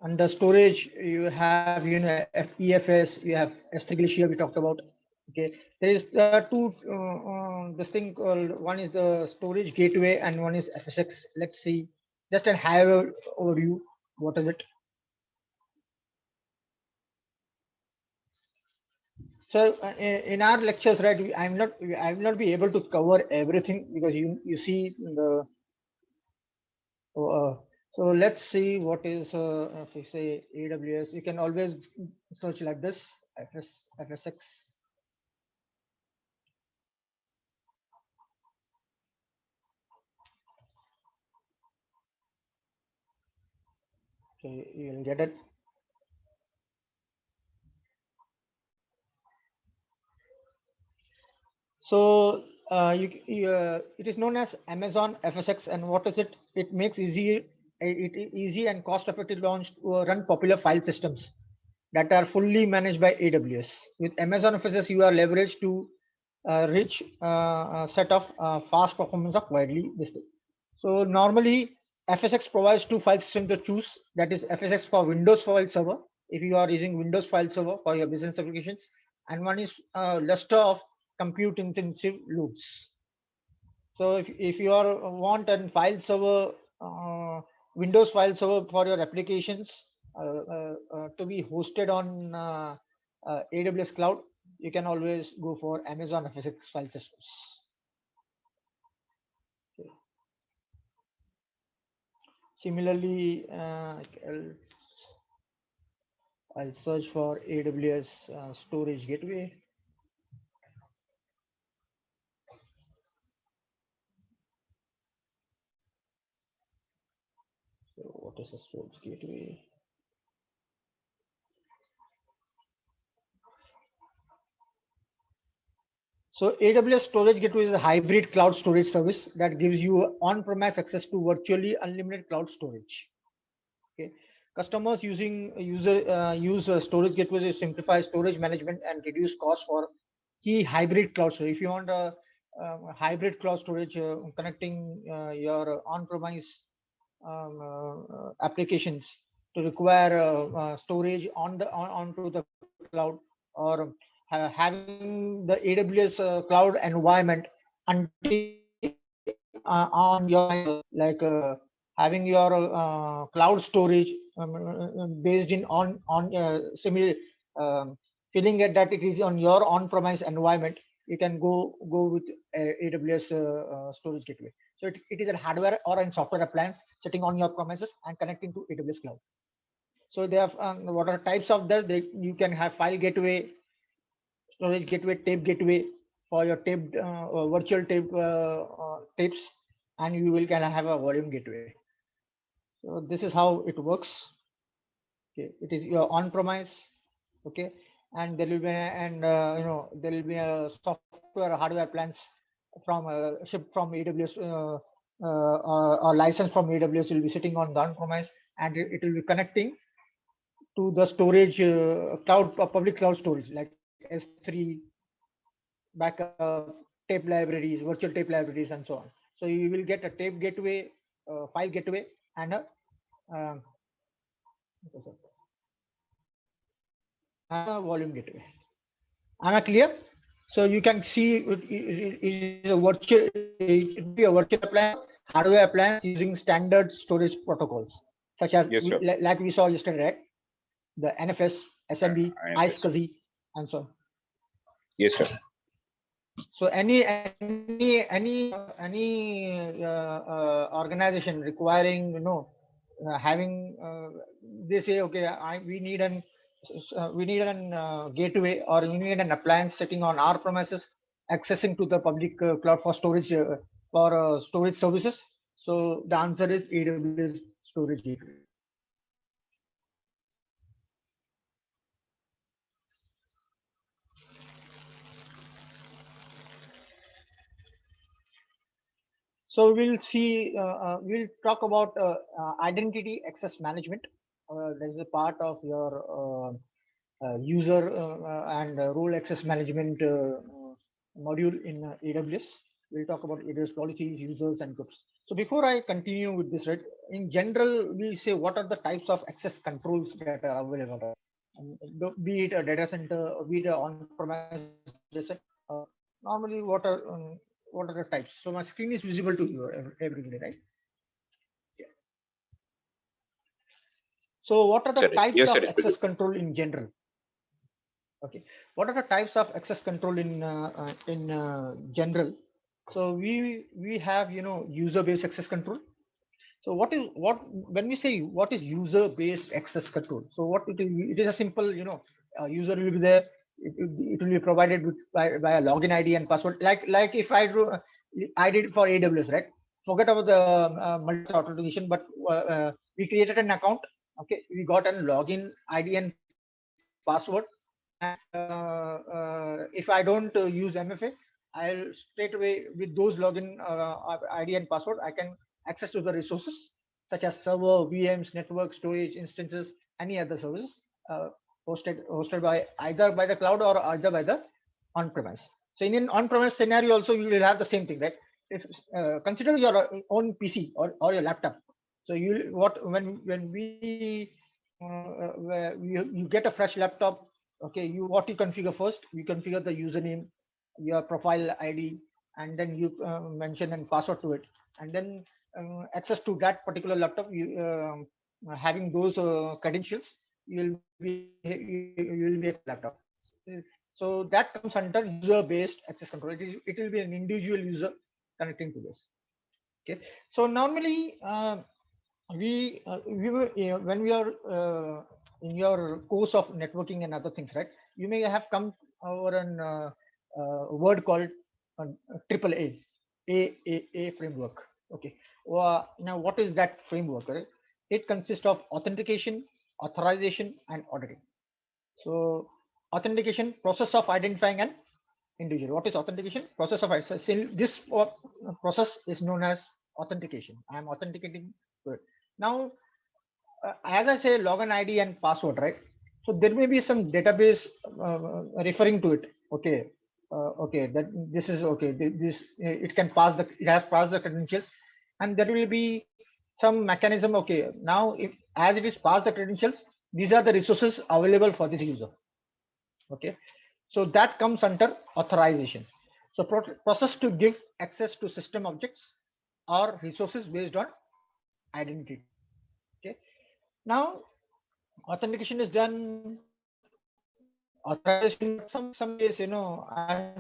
Under storage, you have EFS, you have S3 Glacier we talked about. Okay, there is two this thing called, one is the storage gateway and one is FSX. Let's see, just a high overview. What is it? So in our lectures, right, I will not be able to cover everything because you see the. So let's see what is if we say AWS. You can always search like this FSX. Okay, you will get it. So it is known as Amazon FSX, and what is it? It makes easy and cost-effective launch to run popular file systems that are fully managed by AWS. With Amazon FSX, you are leveraged to rich set of fast performance of widely listed. So normally FSX provides two file systems to choose. That is FSX for Windows file server, if you are using Windows file server for your business applications, and one is Lustre of compute intensive loads. So if you are want a file server, Windows file server for your applications to be hosted on AWS cloud, you can always go for Amazon FSX file systems. Okay. Similarly, I'll search for AWS storage gateway. So what is the storage gateway? So AWS Storage Gateway is a hybrid cloud storage service that gives you on-premise access to virtually unlimited cloud storage. Okay, customers use storage gateway to simplify storage management and reduce costs for key hybrid cloud storage. If you want a hybrid cloud storage connecting your on-premise applications to require storage onto the cloud, or having the AWS cloud environment until on your like having your cloud storage based in on similar feeling that it is on your on-premise environment, you can go with AWS storage gateway. So it is a hardware or a software appliance sitting on your premises and connecting to AWS cloud. So they have what are types of this? You can have file gateway, storage gateway, tape gateway for your taped virtual tapes, and you will can have a volume gateway. So this is how it works. Okay, it is your on-premise. Okay, and there will be there will be a software hardware plans from shipped from AWS or license from AWS will be sitting on the on-premise, and it will be connecting to the storage cloud public cloud storage like S3, backup, tape libraries, virtual tape libraries, and so on. So you will get a tape gateway, file gateway, and a volume gateway. Am I clear? So you can see it is a virtual, it will be a virtual appliance, hardware appliance using standard storage protocols, such as Yes, sir. like we saw yesterday, right? The NFS, SMB, iSCSI, and so on. Yes, sir. So any organization requiring having they say, okay, we need an gateway, or we need an appliance sitting on our premises accessing to the public cloud for storage storage services. So the answer is AWS storage gateway. So we'll see, we'll talk about identity access management. That is a part of your user and role access management module in AWS. We'll talk about AWS policies, users, and groups. So before I continue with this, right, in general, we say what are the types of access controls that are available, right? Be it a data center, or be it a on-premise data center. Normally, what are the types? So my screen is visible to you everybody, right? Yeah. So what are the Sorry. types Yes, of sir. It will access do. control in general? Okay, what are the types of access control in general? So we have, you know, user-based access control. So what when we say what is user-based access control? So what it is a simple, you know, user will be there. It will be provided by a login ID and password. Like if I did for AWS, right? Forget about the multi authentication, but we created an account. Okay, we got a login ID and password, and if I don't use MFA, I'll straight away with those login ID and password, I can access to the resources such as server, VMs, network, storage, instances, any other service uh, hosted by either by the cloud or either by the on-premise. So in an on-premise scenario, also you will have the same thing, right? If consider your own PC or your laptop. So you what when we where you get a fresh laptop. Okay, you what you configure first, you configure the username, your profile ID, and then you mention and password to it, and then access to that particular laptop. You having those credentials, you will be access to that laptop. So that comes under user-based access control. It will be an individual user connecting to this. Okay, so normally we were, you know, when we are in your course of networking and other things, right? You may have come over an word called uh, triple A framework. Okay, now what is that framework, right? It consists of authentication, authorization, and auditing. So authentication, process of identifying an individual. What is authentication? Process of this process is known as authentication. I am authenticating to it. Now, as I say, login ID and password, right? So there may be some database referring to it. Okay, okay, that this is okay. This it can pass the it has passed the credentials, and there will be some mechanism. Okay, now if as it is passed the credentials, these are the resources available for this user. Okay, so that comes under authorization. So process to give access to system objects or resources based on identity. Okay, now authentication is done, authorization, but some days, you know, I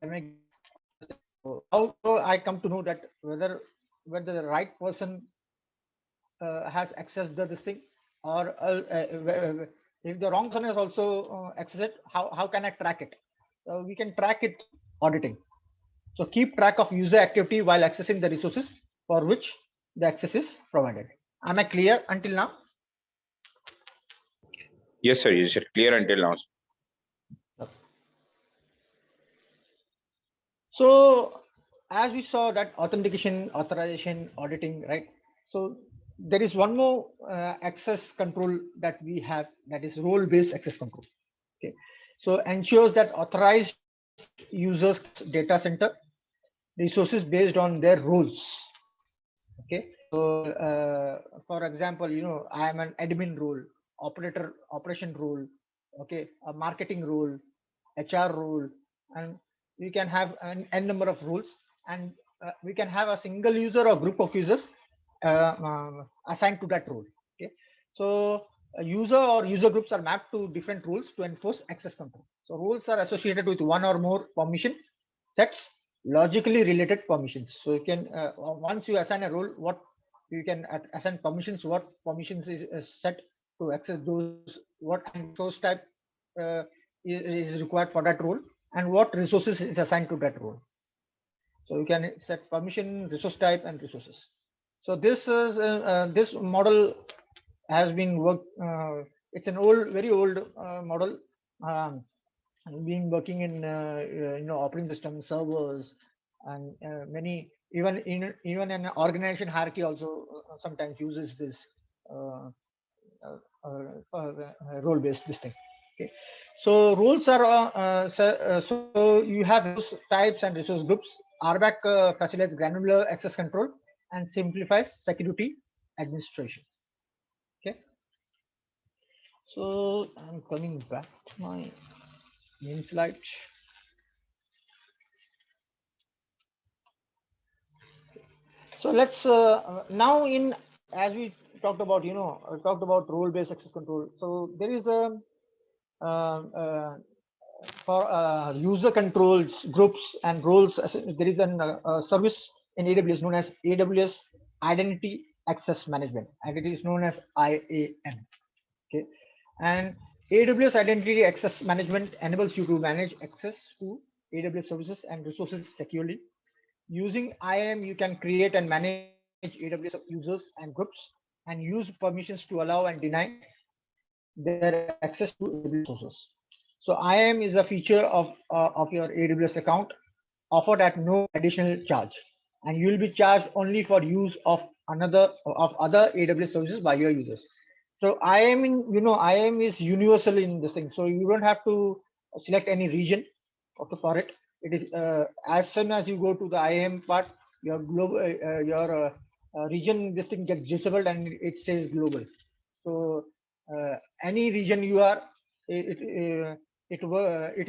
may get access. How I come to know that whether the right person has accessed this thing, or if the wrong person has also accessed it, how can I track it? We can track it through auditing. So keep track of user activity while accessing the resources for which the access is provided. Am I clear until now? Yes, sir. Yes, sir. Clear until now. So as we saw that authentication, authorization, auditing, right? So there is one more access control that we have, that is role-based access control. Okay, so ensures that authorized users data center resources based on their roles. Okay, so for example, you know, I am an admin role, operation role, okay, a marketing role, HR role, and we can have an n number of roles, and we can have a single user or group of users assigned to that role. Okay, so a user or user groups are mapped to different roles to enforce access control. So roles are associated with one or more permission sets, logically related permissions. So you can once you assign a role, what you can assign permissions, what permissions is set to access those, what and resource type uh, is required for that role, and what resources is assigned to that role. So you can set permission, resource type, and resources. So this model has been worked. It's an very old model. Um, been working in operating system servers, and many, even an organization hierarchy also sometimes uses this uh, role based this thing. Okay, so roles are so you have resource types and resource groups. RBAC facilitates granular access control and simplifies security administration. Okay. So I'm coming back to my main slide. So let's now in as we talked about, talked about role-based access control. So there is a uh, uh, for user controls groups and roles. There is a service in AWS known as AWS Identity Access Management, and it is known as IAM. Okay, and AWS Identity Access Management enables you to manage access to AWS services and resources securely. Using IAM, you can create and manage AWS users and groups and use permissions to allow and deny their access to AWS resources. So IAM is a feature of your AWS account offered at no additional charge, and you will be charged only for use of other AWS services by your users. So IAM is universal in this thing. So you don't have to select any region okay, for it. It is as soon as you go to the IAM part, your global your region this thing gets disabled and it says global. So any region you are, it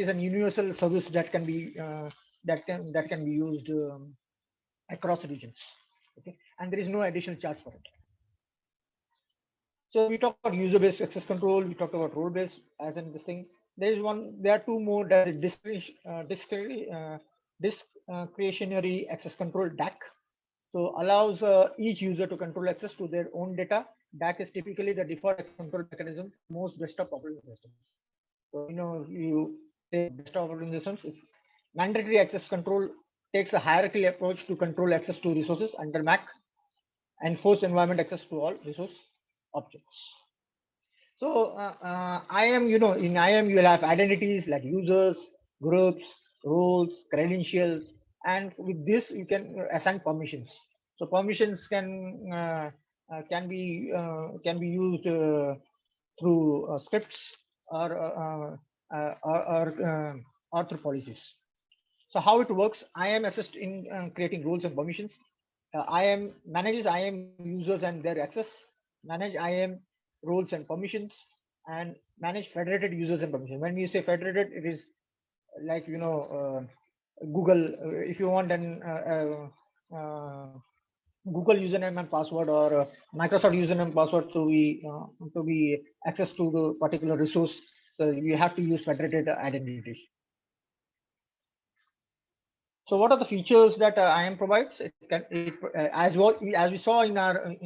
is a universal service that can be that can be used across regions. Okay, and there is no additional charge for it. So we talked about user-based access control. We talked about role-based as in this thing. There is one. There are two more. There is discretionary access control (DAC). So allows each user to control access to their own data. DAC is typically the default access control mechanism for most desktop operating systems. So you say desktop operating systems. If mandatory access control takes a hierarchical approach to control access to resources under Mac and force environment access to all resource objects. So IAM, in IAM you will have identities like users, groups, roles, credentials, and with this you can assign permissions. So permissions can be used through scripts or or through policies. So how it works? IAM assists in creating roles and permissions. IAM manages IAM users and their access, manage IAM roles and permissions, and manage federated users and permissions. When you say federated, it is like Google. If you want an Google username and password or Microsoft username and password to be access to the particular resource, so you have to use federated identity. So what are the features that IAM provides? As we saw in our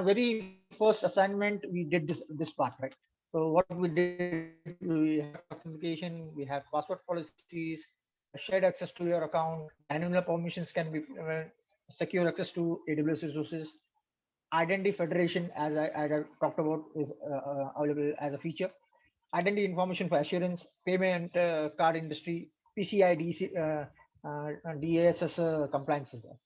very first assignment, we did this part, right? So what we did, we have authentication, we have password policies, shared access to your account, granular permissions can be secure access to AWS resources, identity federation, as I talked about, is available as a feature. Identity information for assurance, payment card industry, PCI DASS compliance is there.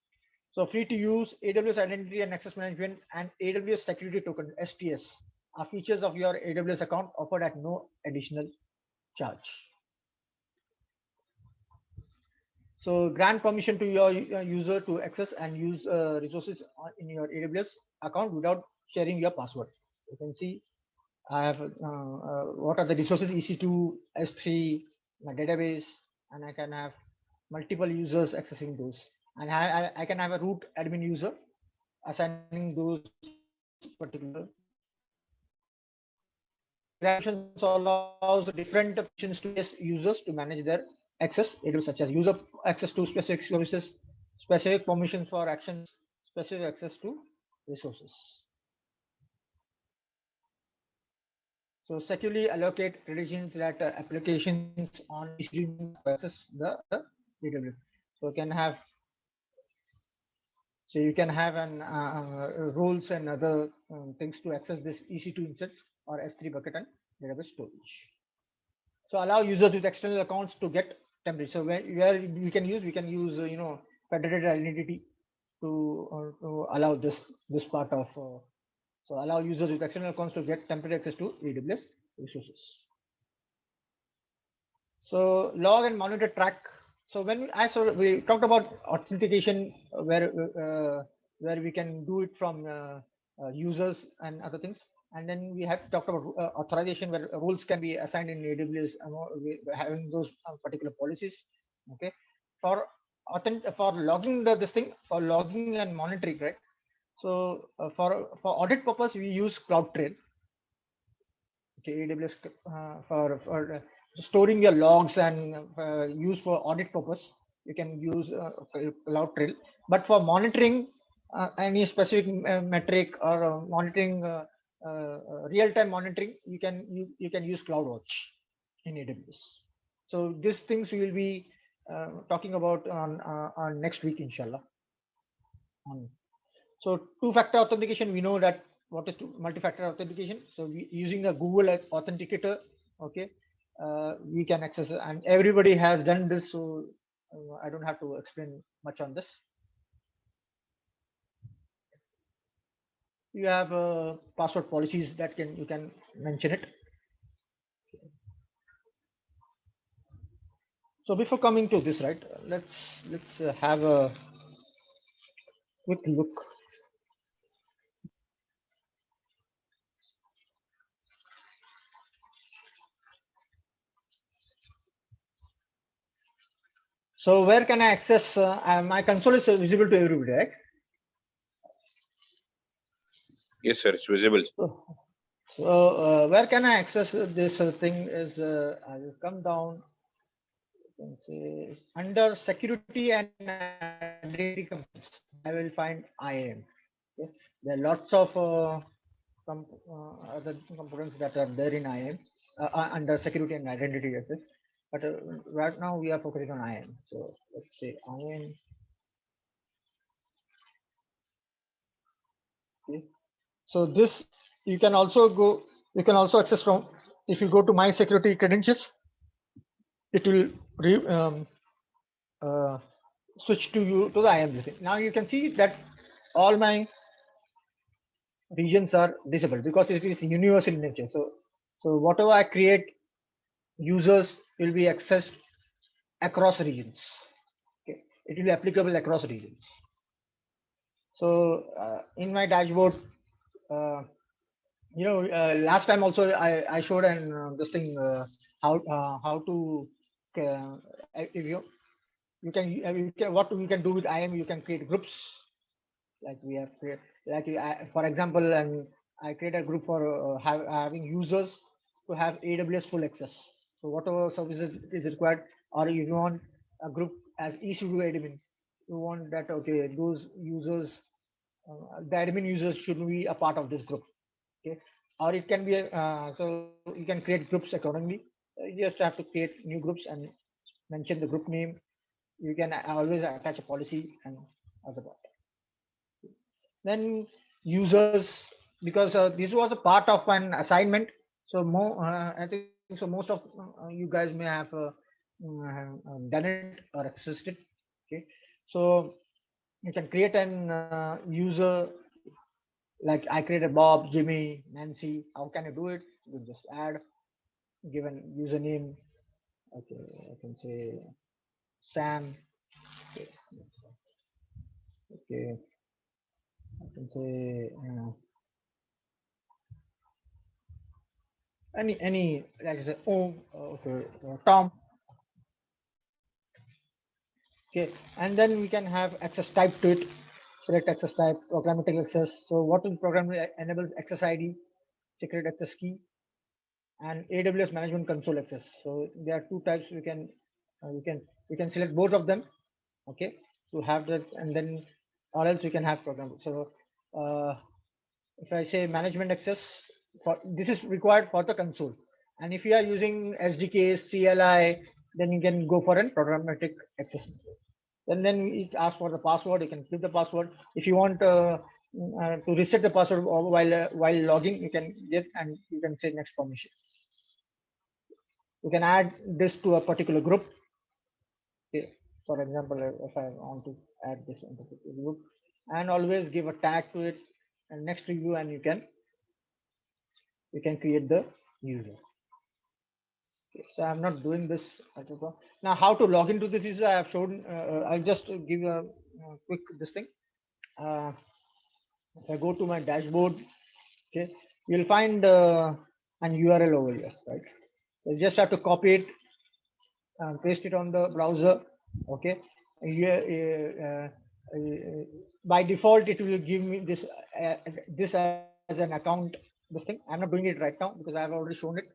So free to use AWS Identity and Access Management and AWS Security Token (STS) are features of your AWS account offered at no additional charge. So grant permission to your user to access and use resources in your AWS account without sharing your password. You can see I have what are the resources: EC2, S3, my database, and I can have multiple users accessing those. And I can have a root admin user assigning those particular. Grants allows different permissions to users to manage their access, such as user access to specific services, specific permissions for actions, specific access to resources. So securely allocate credentials that applications on EC2 access the AWS. So you can have an roles and other things to access this EC2 instance or S3 bucket and database storage. So allow users with external accounts to get temporary. So where we can use federated identity to allow this part of. So allow users with external accounts to get temporary access to AWS resources. So log and monitor track So when I saw we talked about authentication, where we can do it from users and other things, and then we have talked about authorization where roles can be assigned in AWS, having those particular policies. Okay, for for logging this thing, for logging and monitoring, right? So for audit purpose, we use CloudTrail. Okay, AWS for storing your logs and use for audit purpose. You can use CloudTrail, but for monitoring any specific metric or monitoring real-time monitoring, you can use CloudWatch in AWS. So these things we will be talking about on next week, inshallah. So two-factor authentication, we know that what is multi-factor authentication. So we using a Google Authenticator, okay, we can access it, and everybody has done this. So I don't have to explain much on this. You have password policies that you can mention it. So before coming to this, right, let's have a quick look. So where can I access? My console is visible to everybody, right? Yes, sir. It's visible. So where can I access this thing? Is I will come down. You can say under security and identity components, I will find IAM. Okay. There are lots of other components that are there in IAM under security and identity access. But right now we are focusing on IAM. So let's say IAM. Okay. So this you can also go. You can also access from if you go to my security credentials. It will uh, switch to you to the IAM listing. Now you can see that all my regions are disabled because it is universal in nature. So whatever I create, users will be accessed across regions. Okay, it will be applicable across regions. So in my dashboard, uh, last time also I showed an this thing how to if you can what we can do with IAM. You can create groups like we have created, like for example, and I create a group for having users to have AWS full access. So whatever services is required, or if you want a group as EC2 admin, you want that okay, those users, the admin users should be a part of this group. Okay, or it can be so you can create groups accordingly. You just have to create new groups and mention the group name. You can always attach a policy and other part. Then users, because this was a part of an assignment, so more I think so most of you guys may have done it or accessed it. Okay, so you can create an user, like I created Bob, Jimmy, Nancy. How can you do it? You just add, given username. Okay, I can say Sam. Okay, okay. I can say any like I say, oh, okay, Tom. Okay, and then we can have access type to it. Select access type, programmatic access. So what will program enables access ID, secret access key, and AWS management console access. So there are two types. We can select both of them. Okay, to have that, and then or else we can have program. So uh, if I say management access, for this is required for the console, and if you are using SDKs, CLI, then you can go for a programmatic access. And then it asks for the password. You can give the password. If you want to reset the password while logging, you can get, and you can say next permission. You can add this to a particular group. Okay. For example, if I want to add this into the group, and always give a tag to it and next review, and you can create the user. Okay. So I'm not doing this. Now, how to log into this user? I have shown. I'll just give a quick this thing. Uh, if I go to my dashboard, okay, you'll find an URL over here, right? So you just have to copy it and paste it on the browser. Okay, by default, it will give me this as an account. This thing. I'm not doing it right now because I have already shown it.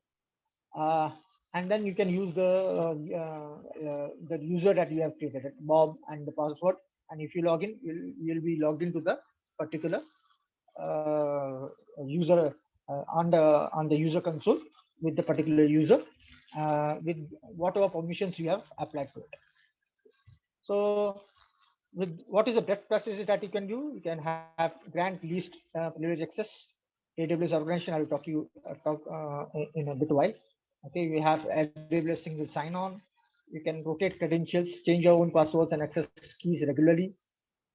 uh, and then you can use the user that you have created, Bob, and the password. And if you log in, you'll be logged into the particular user on the user console with the particular user with whatever permissions you have applied to it. So with what is the best practices that you can do? You can have grant least privilege access. AWS organization, I will in a bit while. Okay, we have AWS single sign-on. You can rotate credentials, change your own passwords, and access keys regularly.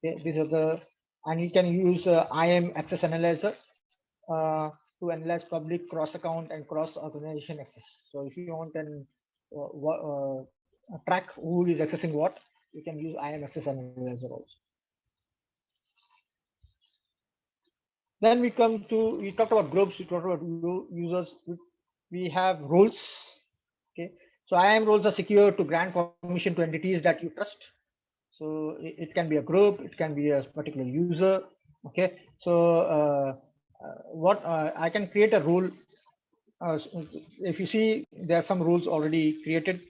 Okay, these are the, and you can use IAM access analyzer to analyze public, cross account, and cross organization access. So if you want an track who is accessing what, you can use IAM access analyzer also. Then we talked about groups, we talked about users. We have roles. Okay, so IAM roles are secure to grant permission to entities that you trust. So it can be a group, it can be a particular user. Okay, so what I can create a role. If you see, there are some rules already created.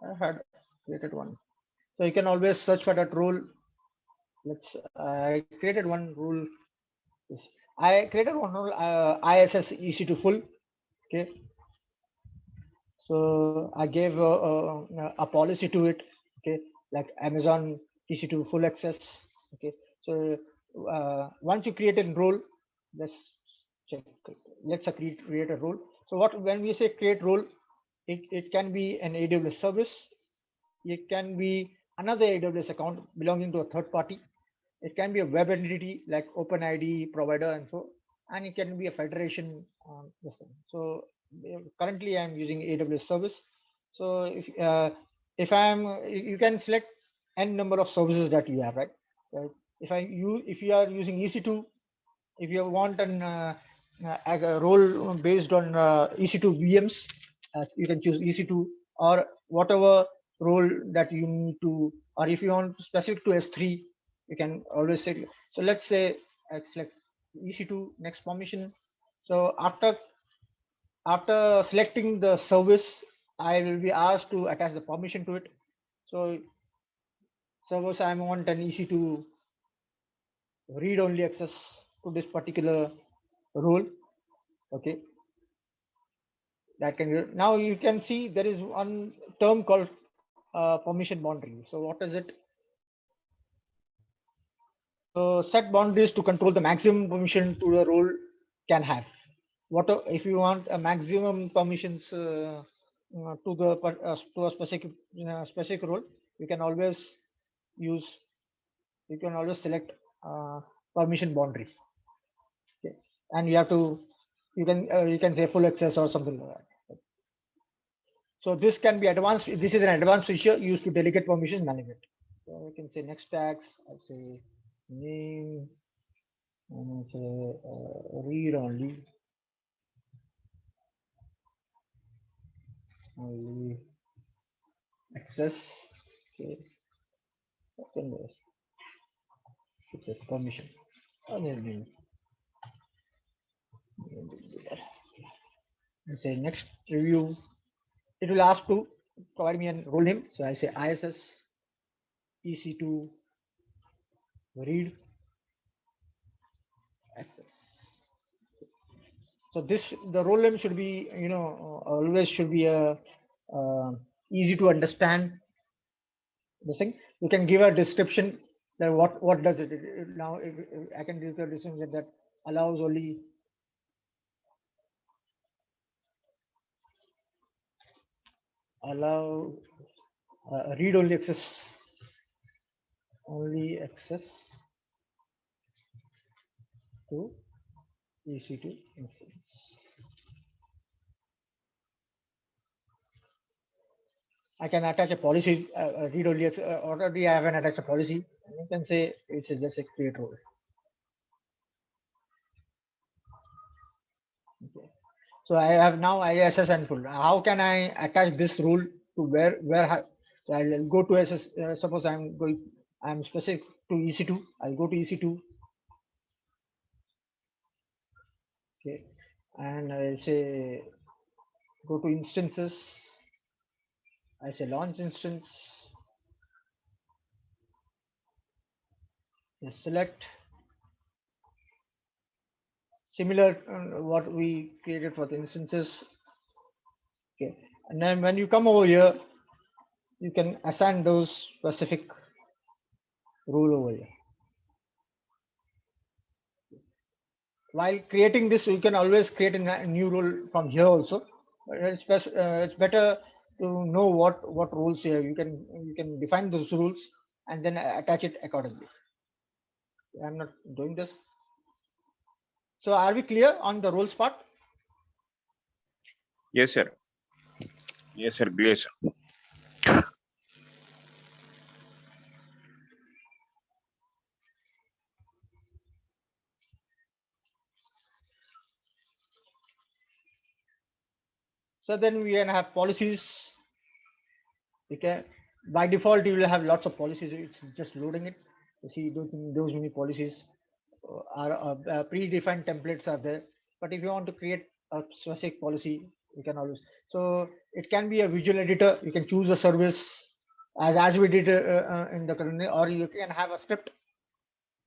I had created one, so you can always search for that role. Let's I created one rule. I created one rule, ISS EC2 full. Okay, so I gave a policy to it. Okay, like Amazon EC2 full access. Okay, so once you create a role, let's check. Let's create a role. So what when we say create role, it can be an AWS service. It can be another AWS account belonging to a third party. It can be a web entity like OpenID provider and so, and it can be a federation. This thing. So currently I'm using AWS service. So if I'm, you can select n number of services that you have, right? If you are using EC2, if you want a role based on EC2 VMs, you can choose EC2 or whatever role that you need to, or if you want specific to S3, you can always say. So let's say I select EC2 next permission. So after selecting the service, I will be asked to attach the permission to it. So suppose I want an EC2 read only access to this particular role. Okay, that can be, now you can see there is one term called permission boundary. So what is it? So set boundaries to control the maximum permission to the role can have. What if you want a maximum permissions to a specific role? You can always use. You can always select permission boundary. Okay. And you have to. You can say full access or something like that. So this can be advanced. This is an advanced feature used to delegate permission management. So I can say next tags. I'll say name and say read only access. Okay, second permission. And then say next review. It will ask to provide me a role name. So I say ISS EC2 read access. So this the role name should be always should be a easy to understand. This thing you can give a description that what does it now. If I can give a description that allows only allow read only access to EC2 instance. I can attach a policy, read only, already I haven't attached a policy. And you can say it's just a create role. Okay. So I have now ISS and full. How can I attach this rule to so I'll go to SS. Suppose I'm specific to EC2. I'll go to EC2. Okay, and I'll say go to instances. I say launch instance. Yes, select similar what we created for the instances. Okay, and then when you come over here, you can assign those specific rule over here. While creating this, you can always create a new rule from here also. But it's better to know what rules here. You can define those rules and then attach it accordingly. I'm not doing this. So are we clear on the rules part? Yes, sir. Yes, sir. Clear, sir. So then we can have policies. Okay, by default you will have lots of policies. It's just loading it. You see those many policies are predefined templates are there. But if you want to create a specific policy, you can always. So it can be a visual editor. You can choose a service as we did in the current, or you can have a script,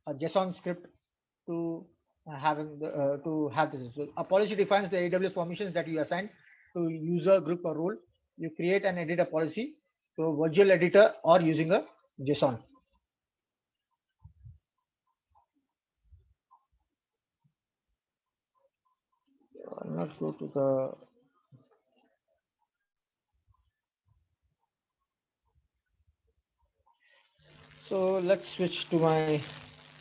a JSON script to to have this. So a policy defines the AWS permissions that you assign to user, group, or role. You create and edit a policy to a virtual editor or using a JSON. Let's go to the. So let's switch to my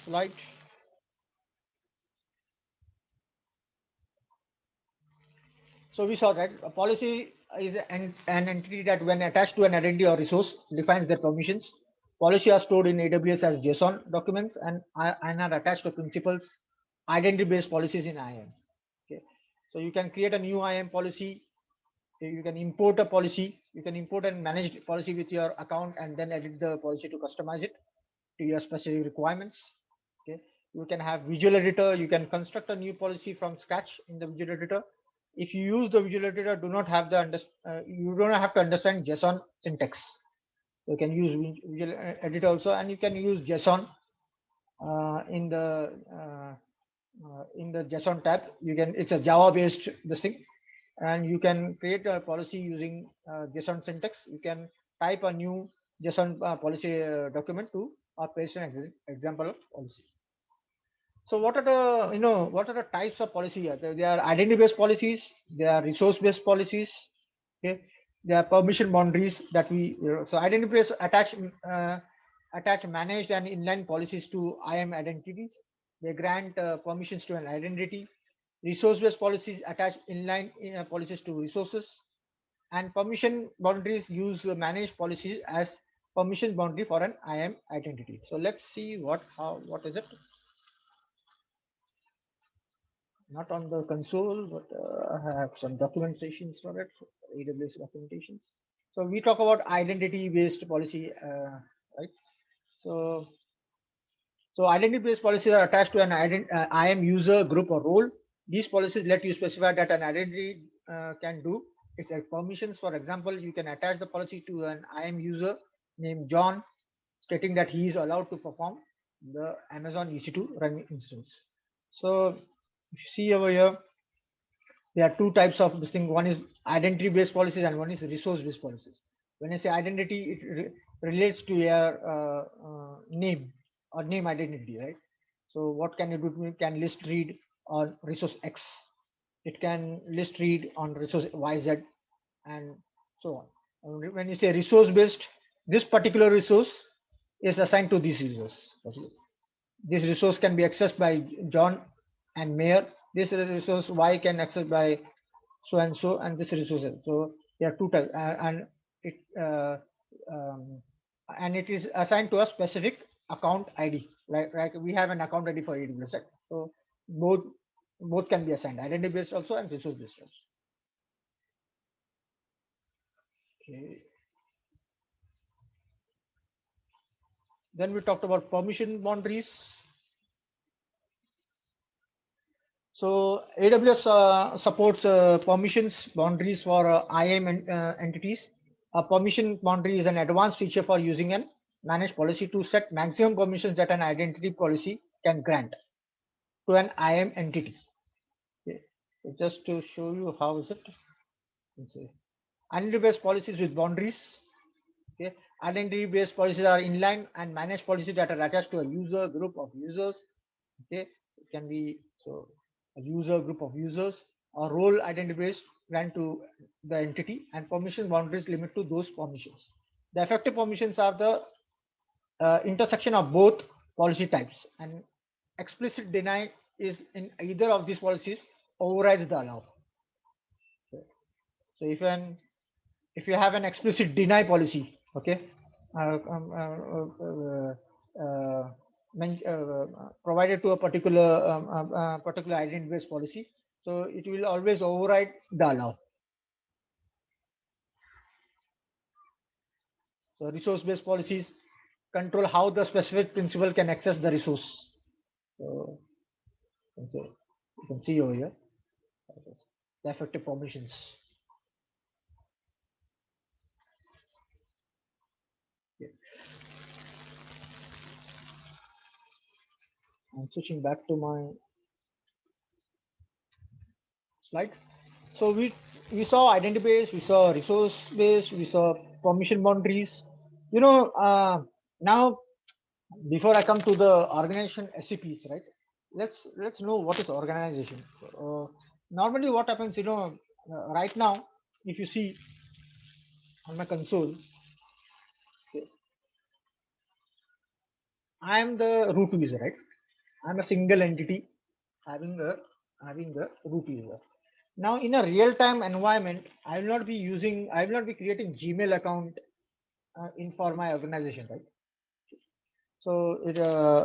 slide. So we saw that a policy is an entity that when attached to an identity or resource defines their permissions. Policy are stored in AWS as JSON documents and are attached to principals, identity-based policies in IAM. Okay. So you can create a new IAM policy. You can import a policy. You can import and manage policy with your account and then edit the policy to customize it to your specific requirements. Okay. You can have visual editor. You can construct a new policy from scratch in the visual editor. If you use the visual editor, do not have you don't have to understand JSON syntax. You can use visual editor also, and you can use JSON in the JSON tab. It's a Java based this thing, and you can create a policy using JSON syntax. You can type a new JSON policy document to paste an example of policy. So what are the types of policy here? There are identity based policies, there are resource based policies. Okay, there are permission boundaries that so identity based attach managed and inline policies to IAM identities. They grant permissions to an identity. Resource based policies attach inline policies to resources, and permission boundaries use managed policies as permission boundary for an IAM identity. So let's see what is it. Not on the console, but I have some documentations for it, AWS documentations. So we talk about identity-based policy, right? So identity-based policies are attached to an IAM user, group, or role. These policies let you specify that an identity can do. It's like permissions. For example, you can attach the policy to an IAM user named John, stating that he is allowed to perform the Amazon EC2 run instance. So if you see over here, there are two types of this thing. One is identity based policies and one is resource based policies. When I say identity, it relates to your name or name identity, right? So what can you do? It can list read on resource X. It can list read on resource YZ and so on. And when you say resource based, this particular resource is assigned to these users. This resource can be accessed by John and Mayor. This resource Y can access by so and so, and this resource. So there are two types, and it and it is assigned to a specific account ID. Like we have an account ID for AWS, right? So both can be assigned, identity based also and resource based also. Okay. Then we talked about permission boundaries. So AWS supports permissions boundaries for IAM entities. A permission boundary is an advanced feature for using an managed policy to set maximum permissions that an identity policy can grant to an IAM entity. Okay. So just to show you how is it. Identity-based policies with boundaries. Okay. Identity-based policies are inline and managed policies that are attached to a user group of users. Okay, it can be so a user group of users or role identity based grant to the entity, and permission boundaries limit to those permissions. The effective permissions are the intersection of both policy types, and explicit deny is in either of these policies overrides the allow. So if you have an explicit deny policy, okay, uh, um, uh, uh, uh, provided to a particular identity based policy, so it will always override the allow. So resource based policies control how the specific principal can access the resource. So you can see over here the effective permissions. I'm switching back to my slide. So we saw identity based, we saw resource based, we saw permission boundaries. Now before I come to the organization SCPs, right? Let's know what is organization. Normally, what happens, right now, if you see on my console, okay, I am the root user, right? I'm a single entity having a root user. Now, in a real-time environment, I will not be creating Gmail account in for my organization, right? So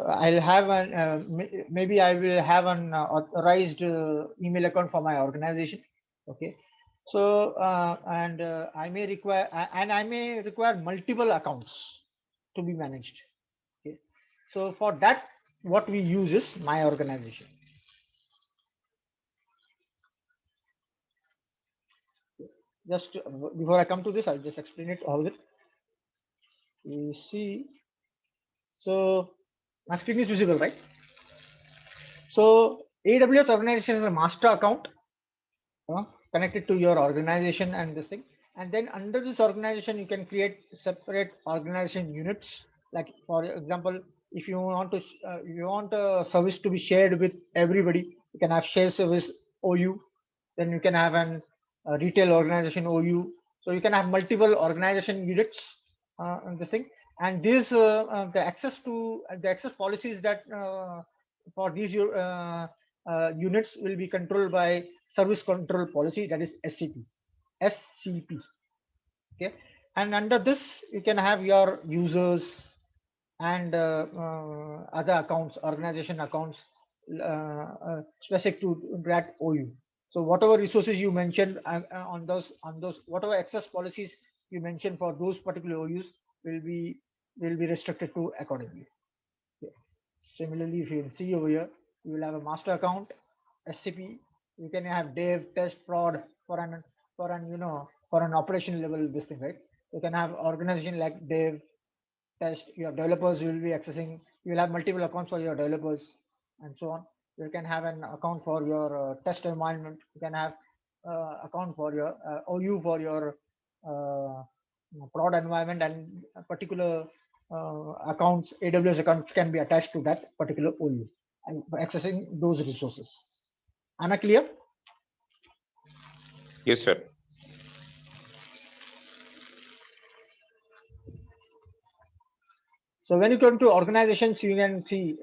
I'll have maybe I will have an authorized email account for my organization. Okay. So I may require multiple accounts to be managed. Okay. So for that, what we use is my organization. Just before I come to this, I'll just explain it how it. You see, so my screen is visible, right? So AWS organization is a master account connected to your organization and this thing. And then under this organization, you can create separate organization units. Like for example, if you want a service to be shared with everybody, you can have share service OU. Then you can have a retail organization OU. So you can have multiple organization units in this thing. And this the access policies that for these units will be controlled by service control policy, that is SCP. Okay, and under this you can have your users and other accounts, organization accounts specific to that OU. So whatever resources you mentioned on those whatever access policies you mentioned for those particular OUs will be restricted to accordingly. Okay. Similarly, if you can see over here, you will have a master account, SCP. You can have dev, test, prod for an operation level this thing, right? You can have organization like dev, test. Your developers will be accessing. You will have multiple accounts for your developers and so on. You can have an account for your test environment. You can have account for your OU for your uh, prod environment, and a particular accounts, AWS account can be attached to that particular OU and accessing those resources. Am I clear? Yes, sir. So when you come to organizations, you can see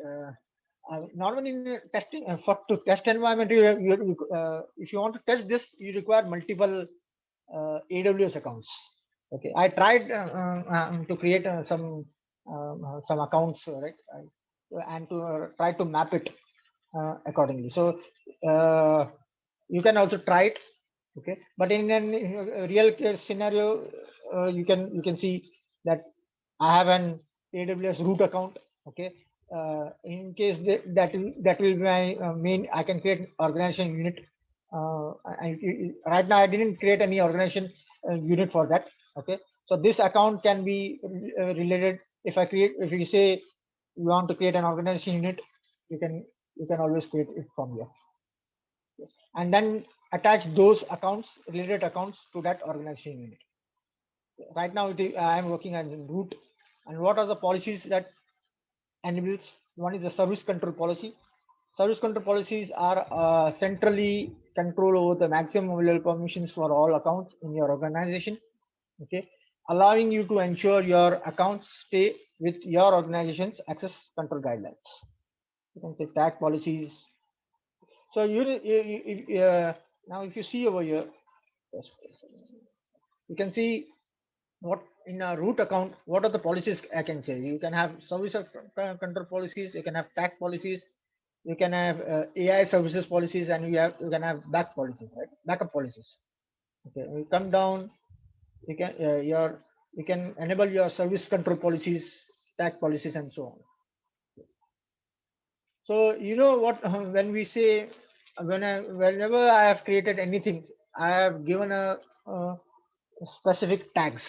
normally in testing for to test environment, if you want to test this, you require multiple AWS accounts. Okay, I tried to create some accounts, right, and to try to map it accordingly. So uh, you can also try it. Okay, but in a real case scenario, you can see that I have an AWS root account. Okay, in case that will be my main, I can create organization unit. Right now I didn't create any organization unit for that. Okay, so this account can be related. If you say you want to create an organization unit, you can always create it from here, and then attach those accounts, related accounts, to that organization unit. Right now I am working as root. And what are the policies that enables? One is the service control policy. Service control policies are centrally control over the maximum available permissions for all accounts in your organization. Okay, allowing you to ensure your accounts stay with your organization's access control guidelines. You can say tag policies. So now if you see over here, just you can see what in a root account, what are the policies I can say. You can have service control policies, you can have tag policies, you can have AI services policies, and you can have backup policies. Okay, you come down, you can enable your service control policies, tag policies, and so on. So you know what, when we say, whenever I have created anything, I have given a specific tags.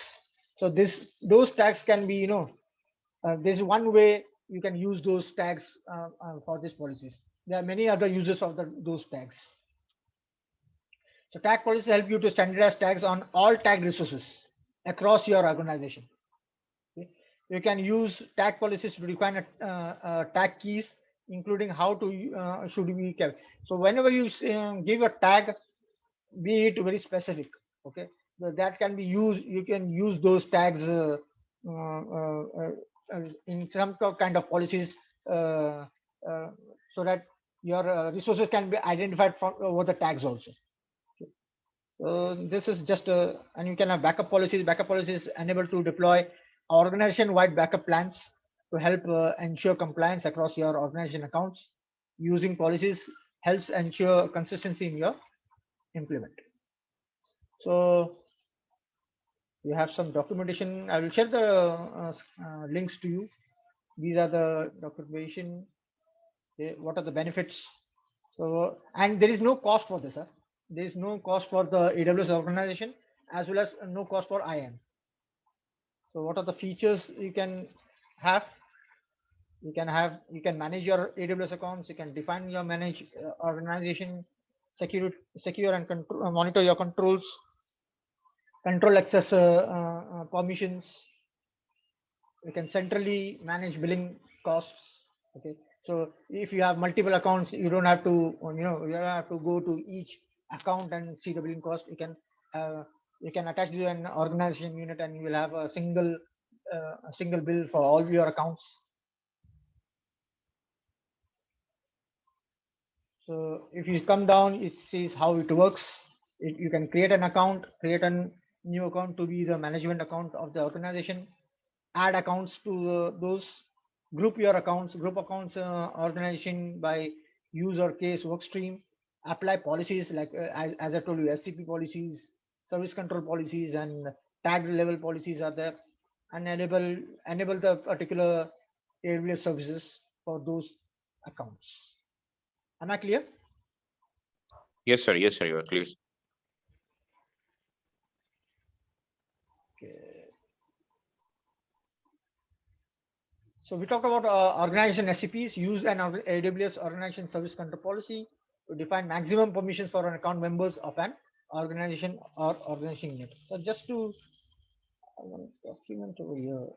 So those tags can be, there's one way you can use those tags for these policies. There are many other uses of those tags. So tag policies help you to standardize tags on all tag resources across your organization. Okay? You can use tag policies to define tag keys, including how to should be kept. So whenever you give a tag, be it very specific. Okay, that can be used. You can use those tags uh, uh, in some kind of policies, uh, uh, so that your resources can be identified from over the tags also. So this is just and you can have backup policies. Backup policies enable to deploy organization-wide backup plans to help ensure compliance across your organization accounts. Using policies helps ensure consistency in your implement. So you have some documentation. I will share the links to you. These are the documentation. What are the benefits? So, and there is no cost for this. Huh? There is no cost for the AWS organization, as well as no cost for IAM. So what are the features you can have? You can manage your AWS accounts. You can define your manage organization, secure and control, monitor your control access permissions. You can centrally manage billing costs. Okay, so if you have multiple accounts, you don't have to, you don't have to go to each account and see the billing cost. You can attach to an organization unit, and you will have a single bill for all your accounts. So if you come down, it says how it works. You can create an account, create a new account to be the management account of the organization, add accounts to those, group accounts organization by user case work stream, apply policies like as I told you, SCP policies, service control policies, and tag level policies are there, and enable the particular AWS services for those accounts. Am I clear? Yes, sir. Yes, sir. You are clear. Okay. So we talked about organization SCPs. Use an AWS organization service control policy to define maximum permissions for an account members of an organization or organization unit. So just to one document over here.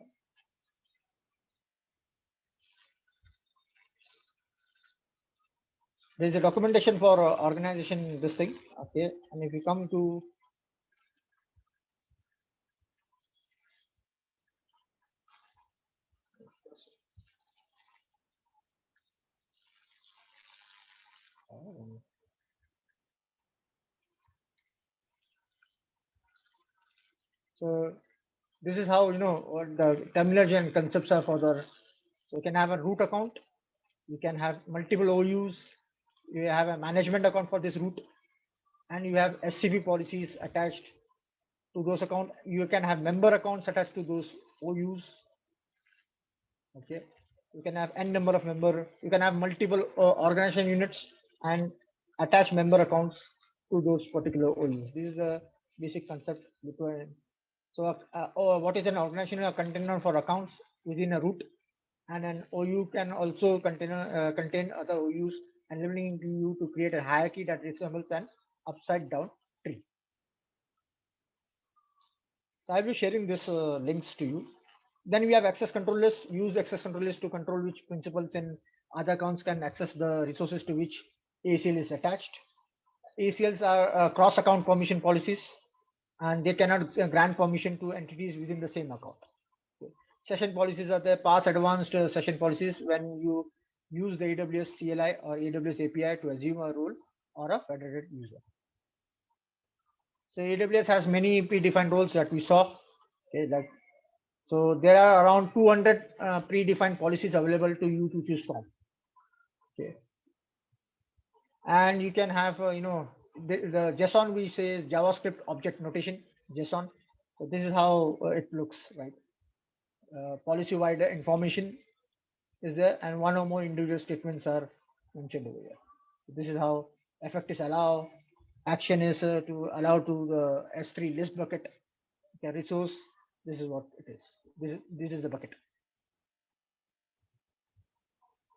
There is a documentation for organization this thing. Okay, and if you come to so This is how what the terminology and concepts are for the. So you can have a root account. You can have multiple OUs. You have a management account for this root, and you have SCP policies attached to those accounts. You can have member accounts attached to those OUs. Okay, you can have n number of member. You can have multiple organization units and attach member accounts to those particular OUs. This is a basic concept between. So, what is an organization? A container for accounts within a root, and an OU can also contain other OUs, enabling you to create a hierarchy that resembles an upside down tree. So I'll be sharing this links to you. Then we have access control list. Use access control list to control which principals and other accounts can access the resources to which ACL is attached. ACLs are cross account permission policies, and they cannot grant permission to entities within the same account. Okay. Session policies are the past advanced session policies when you use the AWS CLI or AWS API to assume a role or a federated user. So AWS has many predefined roles that we saw. Okay, so there are around 200 predefined policies available to you to choose from. Okay, and you can have the JSON we say is JavaScript object notation JSON. So this is how it looks, right? Policy wide information is there, and one or more individual statements are mentioned over here. So this is how effect is allow. Action is to allow to the S3 list bucket. Okay, resource. This is what it is. This is the bucket.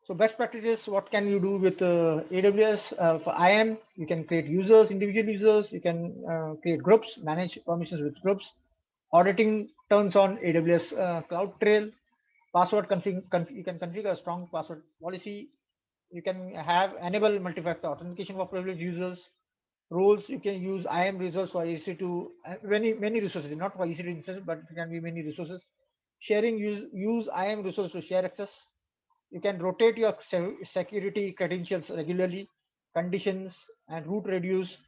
So best practices, what can you do with AWS? For IAM, you can create users, individual users. You can create groups, manage permissions with groups. Auditing turns on AWS CloudTrail. Password you can configure a strong password policy. You can have enable multi-factor authentication for privileged users. Roles, you can use IAM resource for EC2, many resources, not for EC2 instance, but it can be many resources. Sharing, use IAM resource to share access. You can rotate your security credentials regularly. Conditions and root reduce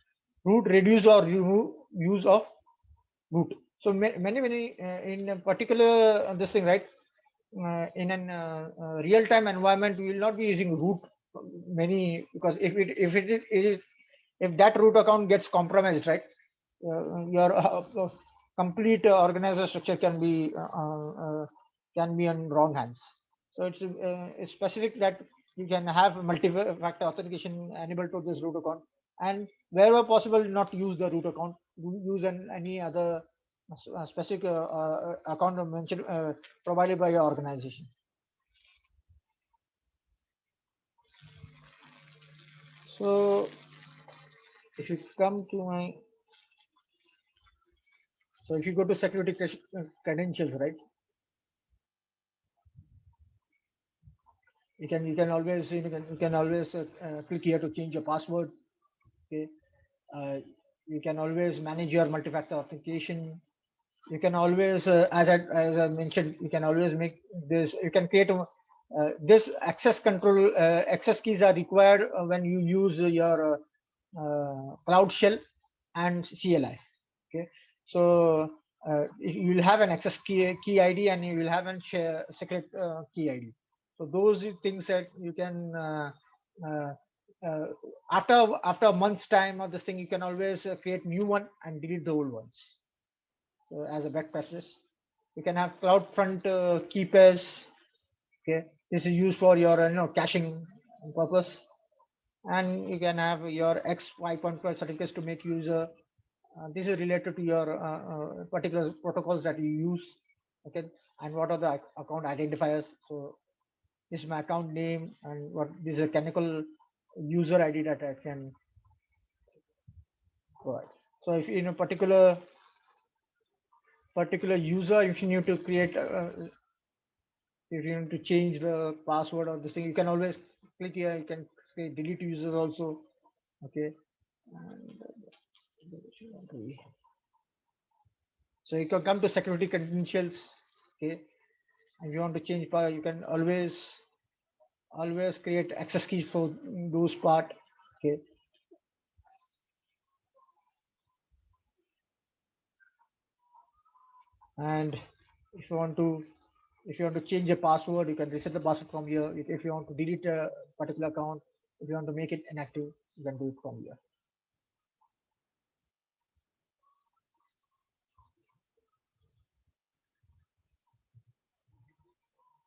or remove use of root. So many in a particular this thing, right? In an real-time environment, we will not be using root many, because if it is, if that root account gets compromised, right, your complete organizer structure can be on wrong hands. So it's specific that you can have multi-factor authentication enabled to this root account, and wherever possible, not use the root account. Use any other specific account mentioned provided by your organization. So if you come to my, so if you go to security credentials, right, you can always click here to change your password. Okay, uh, you can always manage your multi-factor authentication. You can always, as I mentioned, you can always make this. You can create this access control. Access keys are required when you use your Cloud Shell and CLI. Okay, so you will have an access key ID, and you will have a secret key ID. So those things that you can uh, uh, after a month's time of this thing, you can always create new one and delete the old ones. So as a best practice, you can have CloudFront key pairs. Okay, this is used for your caching purpose, and you can have your X point certificates to make user. This is related to your particular protocols that you use. Okay, and what are the account identifiers? So this is my account name, and what this is a canonical user ID that I can provide. So if in a particular user, if you need to create if you need to change the password or this thing, you can always click here. You can say delete users also. Okay, and so you can come to security credentials. Okay, if you want to change power, you can always create access keys for those part. Okay, And if you want to change a password, you can reset the password from here. If you want to delete a particular account, if you want to make it inactive, you can do it from here.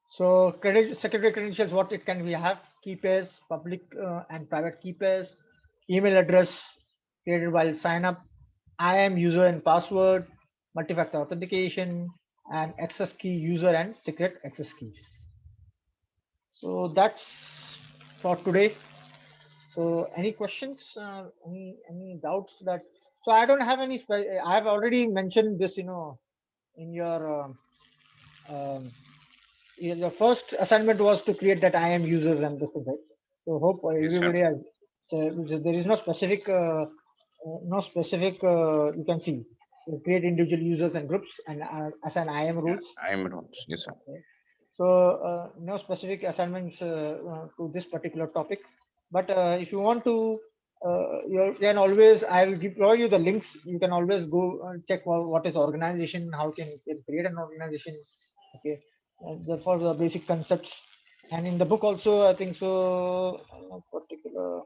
So security credentials, what it can we have? Key pairs, public and private key pairs, email address created while sign up, IAM user and password, multi-factor authentication, and access key user and secret access keys. So that's for today. So any questions? Any doubts that? So I don't have any. I have already mentioned this, in your the first assignment was to create that IAM users and this thing, right? So hope Yes, sir. everybody has. So there is no specific, you can see create individual users and groups and assign IAM Yeah, rules. I'm wrong. Yes, sir. Okay. So no specific assignments to this particular topic, but if you want to, you can always. I will deploy you the links. You can always go and check what is organization, how can create an organization. Okay, therefore the basic concepts, and in the book also I think so. Particular.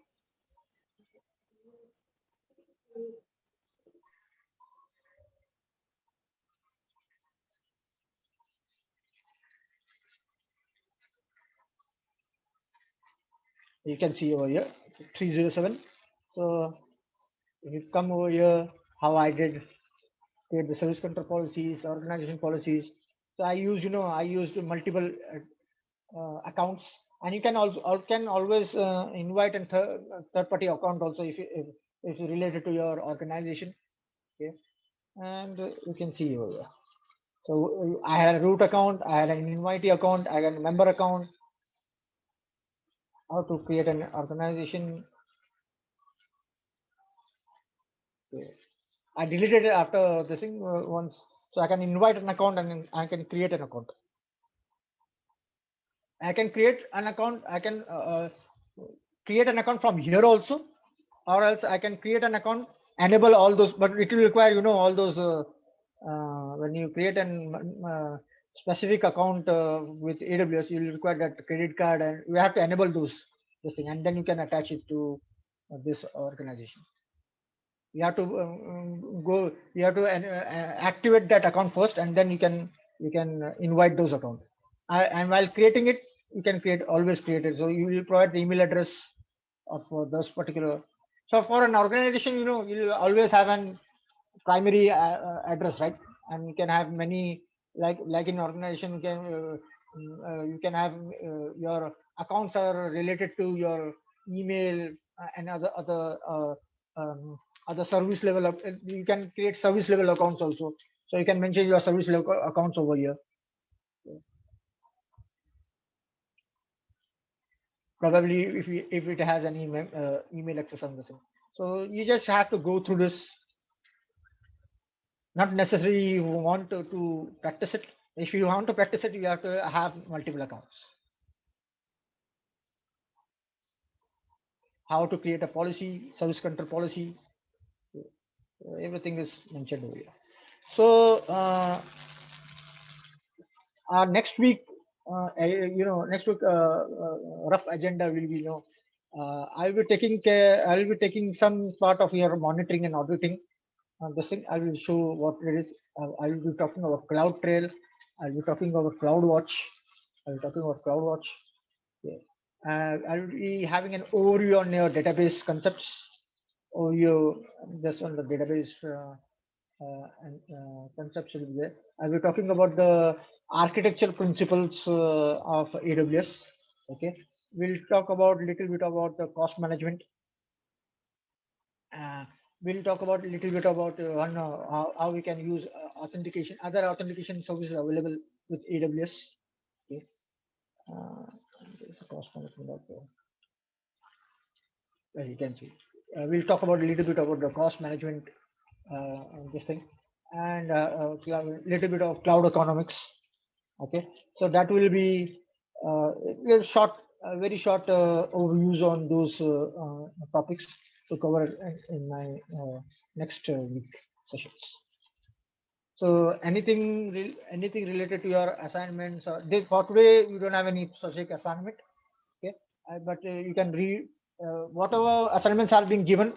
You can see over here 307. So if you come over here, how I did create the service control policies, organization policies. So I used multiple accounts, and you can also can always invite a third party account also if it's related to your organization. Okay, and you can see over here. So I had a root account, I had an invitee account, I had a member account. How to create an organization? Okay. I deleted it after this thing once, so I can invite an account and then I can create an account. I can create an account. I can create an account from here also, or else I can create an account, enable all those, but it will require all those. When you create an specific account with AWS, you will require that credit card, and you have to enable this thing, and then you can attach it to this organization. You have to go. You have to activate that account first, and then you can invite those accounts. And while creating it, you can always create it. So you will provide the email address of those particular. So for an organization, you'll always have an primary address, right? And you can have many, like in organization, you can have your accounts are related to your email and um, other service level. You can create service level accounts also. So you can mention your service level accounts over here. Probably if it has any email access on the thing. So you just have to go through this. Not necessarily you want to practice it. If you want to practice it, you have to have multiple accounts. How to create a policy, service control policy, everything is mentioned over here. So next week, next week rough agenda will be, I'll be taking care. I'll be taking some part of your monitoring and auditing. This thing I will show what it is. I will be talking about CloudTrail. I'll be talking about CloudWatch. I'll be talking about CloudWatch. Yeah. I'll be having an overview on your database concepts. Overview just on the database and concepts will be there. I'll be talking about the architecture principles of AWS. Okay. We'll talk about a little bit about the cost management. Uh, we'll talk about a little bit about how we can use authentication, other authentication services available with AWS. Okay. Uh, there's a cost management out there. As you can see, we'll talk about a little bit about the cost management and this thing, and a little bit of cloud economics. Okay, so that will be very short overviews on those topics to cover in my next week sessions. So anything related to your assignments, for today you don't have any specific assignment, okay? But you can read whatever assignments are being given.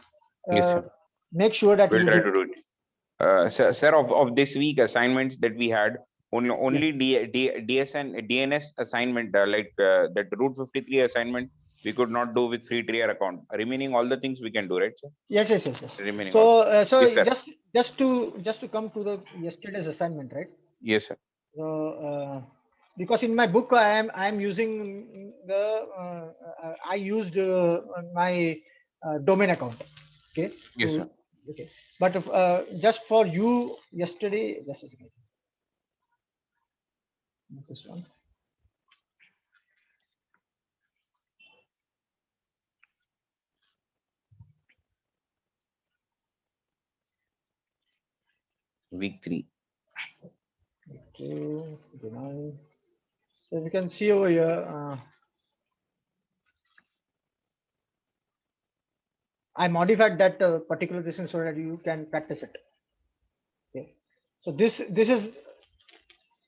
Yes, sir. Make sure that We'll you try do to do it. Sir, of this week assignments that we had, only DNS assignment, that Route 53 assignment, we could not do with free tier account. Remaining all the things we can do, right, sir? Yes. Remaining all. So Yes, sir. just to come to the yesterday's assignment, right? Yes, sir. So because in my book I am using I used my domain account, okay? Yes, So, sir. okay, but just for you yesterday, just a second. This one. Week 3. Okay, so you can see over here. I modified that particular thing so that you can practice it. Okay. So this is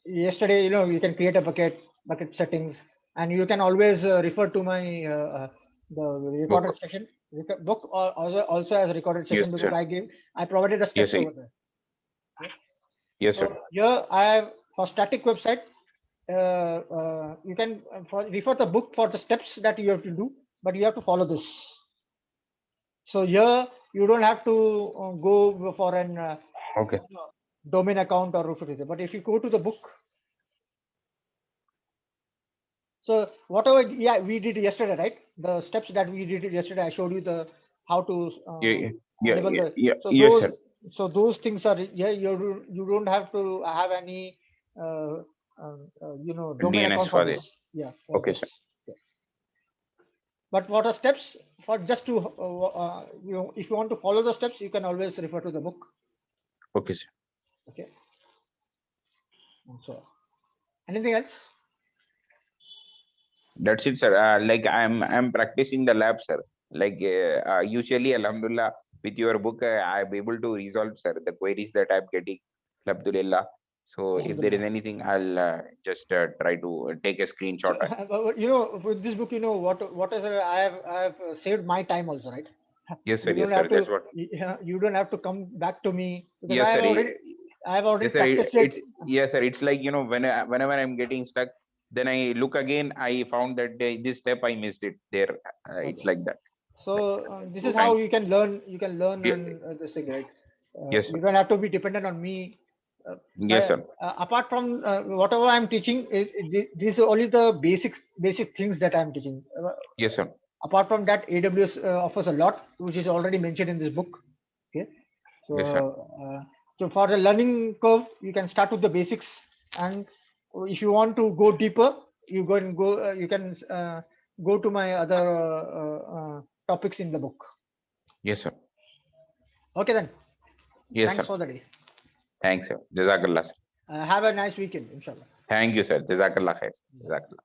yesterday. You can create a bucket settings, and you can always refer to my the recorded Book. session book, or also as a recorded Yes, session, because sir. I provided the Yes, steps sir. over there. Yes, So sir. here I have for static website. You can refer the book for the steps that you have to do, but you have to follow this. So here you don't have to go for an Okay. domain account or root it. But if you go to the book, so whatever we did yesterday, right? The steps that we did yesterday, I showed you the how to enable the. So Yes, sir. those things are, yeah. You don't have to have any domain DNS account for for this. this. Yeah, for Okay, this. sir. Yeah. But what are steps for just to if you want to follow the steps, you can always refer to the book. Okay, sir. Okay. So anything else? That's it, sir. Like I'm practicing the lab, sir. Like usually, Alhamdulillah, with your book, I'm able to resolve, sir, the queries that I'm getting. Alhamdulillah. So if there is Alhamdulillah. anything, I'll just try to take a screenshot. So, with this book, what is I have saved my time also, right? Yes, sir. You don't Yes, sir. have to That's what. you don't have to come back to me, because Yes, sir. I have already Yes, sir. practiced It's it. yes, sir. It's like, whenever I'm getting stuck, then I look again. I found that this step I missed it there. It's Okay. like that. So this So is how thanks. you can learn. You can learn Ye- and this thing, right? Yes, sir. You don't have to be dependent on me. Yes, But sir. apart from whatever I'm teaching, these are only the basic things that I'm teaching. Yes, sir. Apart from that, AWS offers a lot, which is already mentioned in this book. Okay. Yes, sir. So for the learning curve, you can start with the basics, and if you want to go deeper, you can go to my other topics in the book. Yes, sir. Okay then. Yes, Thanks sir. for the day. Thanks, sir. Jazakallah, sir. Have a nice weekend, inshallah. Thank you, sir. Jazakallah khair. Jazakallah.